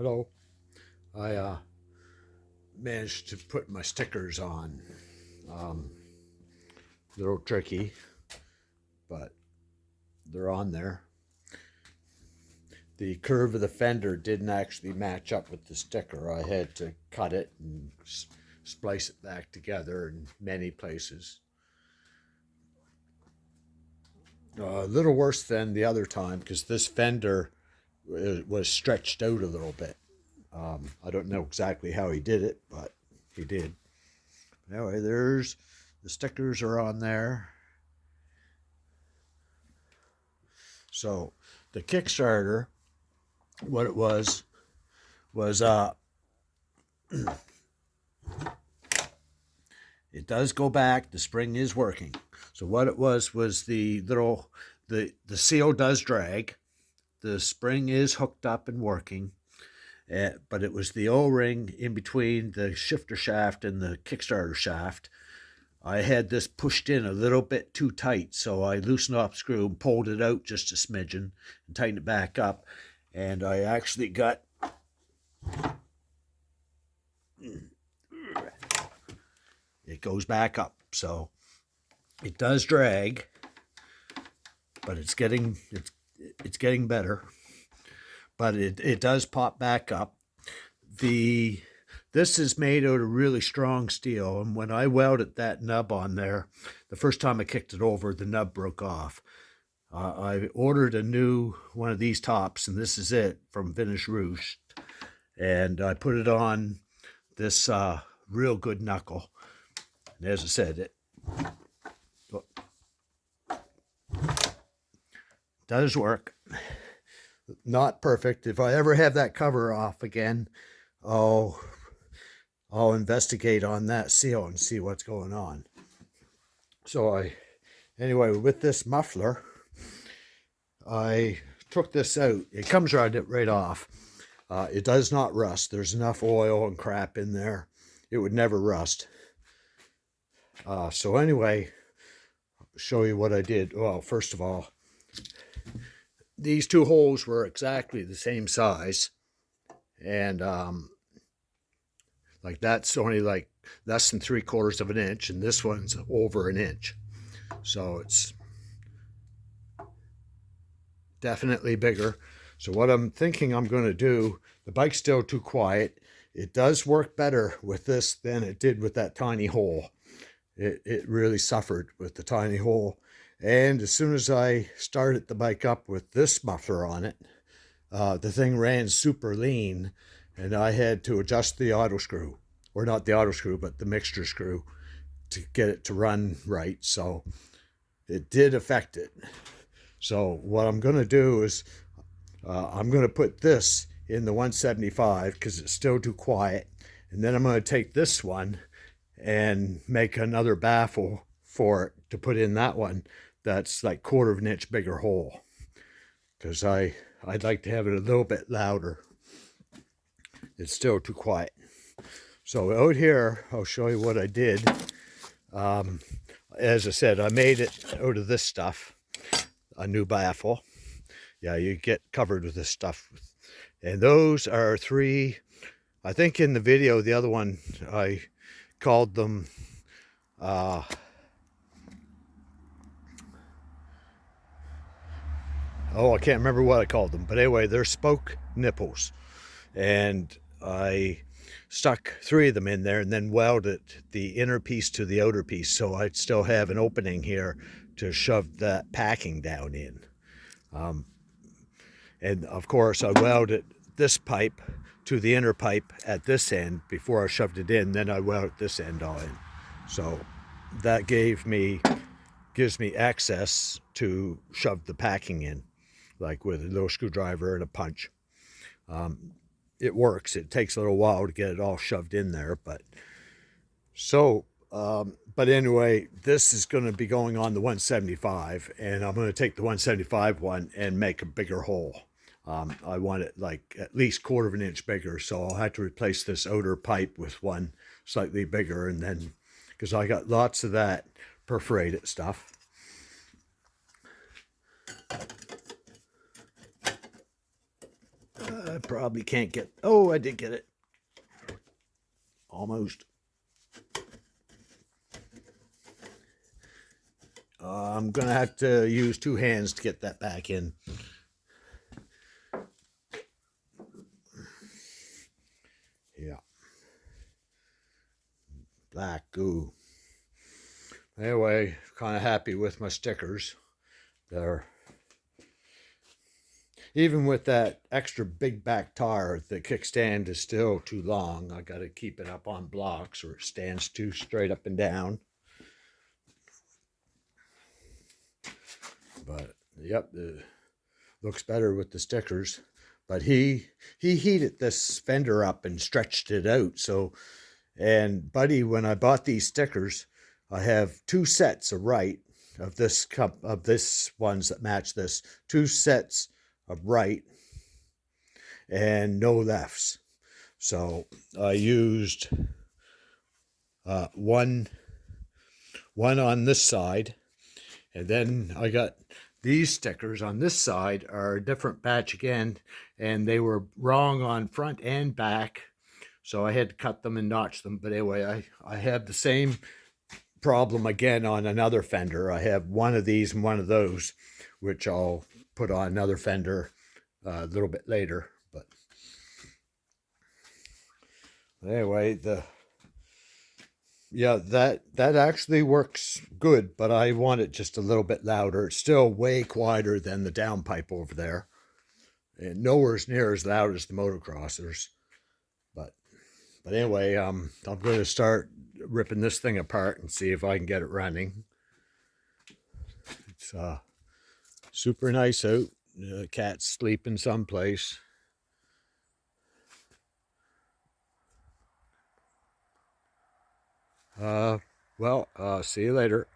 Hello. I managed to put my stickers on. Um, a little tricky, but they're on there. The curve of the fender didn't actually match up with the sticker. I had to cut it and splice it back together in many places. A little worse than the other time because this fender was stretched out a little bit. I don't know exactly how he did it, but he did. Anyway, there's the stickers are on there. So the Kickstarter, what it was it does go back. The spring is working. So what it was the little the seal does drag. The spring is hooked up and working. But it was the O-ring in between the shifter shaft and the Kickstarter shaft. I had this pushed in a little bit too tight, so I loosened off the screw and pulled it out just a smidgen and tightened it back up. And I actually got it goes back up. So it does drag, but it's getting better. But it does pop back up. This is made out of really strong steel, and when I welded that nub on there, the first time I kicked it over, the nub broke off. I ordered a new one of these tops, and this is it from Vintage Roost, and I put it on this real good knuckle. And as I said, it does work. Not perfect. If I ever have that cover off again, I'll investigate on that seal and see what's going on. So anyway, with this muffler, I took this out. It comes right off. It does not rust. There's enough oil and crap in there. It would never rust. So anyway, I'll show you what I did. Well, first of all, these two holes were exactly the same size, and like that's only like less than 3/4 of an inch, and this one's over an inch, so it's definitely bigger. So what I'm thinking I'm going to do, the bike's still too quiet. It does work better with this than it did with that tiny hole. It really suffered with the tiny hole. And as soon as I started the bike up with this muffler on it, the thing ran super lean, and I had to adjust the auto screw, or not the auto screw, but the mixture screw, to get it to run right. So it did affect it. So what I'm going to do is I'm going to put this in the 175 because it's still too quiet, and then I'm going to take this one and make another baffle for it to put in that one that's like 1/4 of an inch bigger hole, because I'd like to have it a little bit louder. It's still too quiet. So out here, I'll show you what I did. As I said, I made it out of this stuff, a new baffle. Yeah, you get covered with this stuff. And those are 3, I think in the video, the other one, I called them, I can't remember what I called them, but anyway, they're spoke nipples, and I stuck 3 of them in there and then welded the inner piece to the outer piece, so I'd still have an opening here to shove that packing down in. And of course I welded this pipe to the inner pipe at this end before I shoved it in, then I welded this end all in. So that gives me access to shove the packing in, like with a little screwdriver and a punch. It works. It takes a little while to get it all shoved in there, but but anyway, this is going to be going on the 175, and I'm going to take the 175 one and make a bigger hole. I want it like at least 1/4 of an inch bigger, so I'll have to replace this outer pipe with one slightly bigger, and then because I got lots of that perforated stuff. I probably can't get, oh, I did get it. Almost. I'm going to have to use 2 hands to get that back in. Yeah. Black goo. Anyway, kind of happy with my stickers. They're, even with that extra big back tire, the kickstand is still too long. I got to keep it up on blocks or it stands too straight up and down. But yep, it looks better with the stickers. But he heated this fender up and stretched it out. So, and Buddy, when I bought these stickers, I have 2 sets of right of this cup of this ones that match this, 2 sets of right and no lefts. So I used one on this side, and then I got these stickers on this side are a different batch again, and they were wrong on front and back, so I had to cut them and notch them. But anyway, I have the same problem again on another fender. I have one of these and one of those, which I'll put on another fender a little bit later. But anyway, that actually works good, but I want it just a little bit louder. It's still way quieter than the downpipe over there, and nowhere near as loud as the motocrossers. But anyway, I'm going to start ripping this thing apart and see if I can get it running. It's super nice out. The cat's sleeping someplace. Well, see you later.